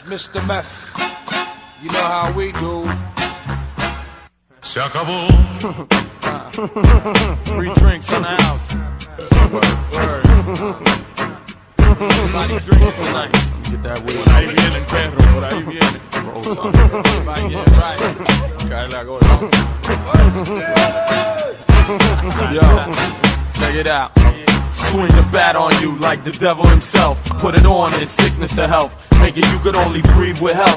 Mr. Meth, you know how we do. Se acabó. Free drinks in the house. Word. Everybody drinking tonight. Get that weed. Por ahí viene el perro, por ahí viene. Everybody get right. Caerle a gordo. Yo, check it out. Swing the bat on you like the devil himself. Put it on in sickness or health. Make it you could only breathe with health.